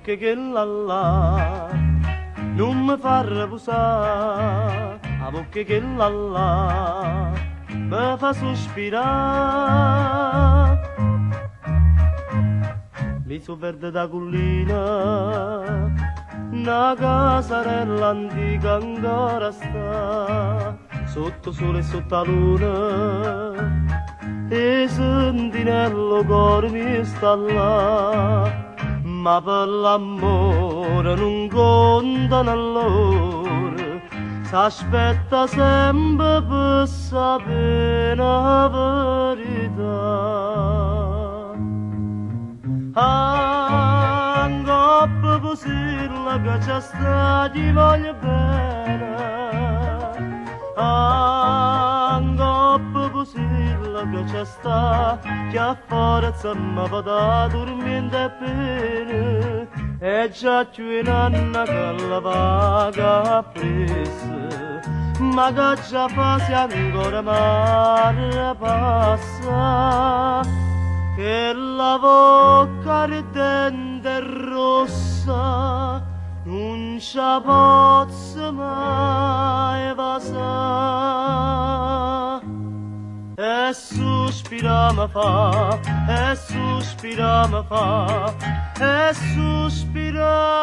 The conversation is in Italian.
bocca che là non mi fa riposare, a bocca che là mi fa sospirare. L'iso verde da collina, una casarella antica ancora sta, sotto sole e sotto la luna, e sentinello cuore mi sta là. Ma per l'amore non contano allora, s'aspetta sempre per sapere la verità. Angoppo posilla che c'è sta ti voglio bene, angoppo posilla che c'è sta che a forza mi fa da dormire bene, e già più in anna che la vaga presa, ma che già fa se ancora mare passa, che la bocca ardente e rossa non ci posso mai passare. E sospira mi fa, e sospira mi fa, e sospira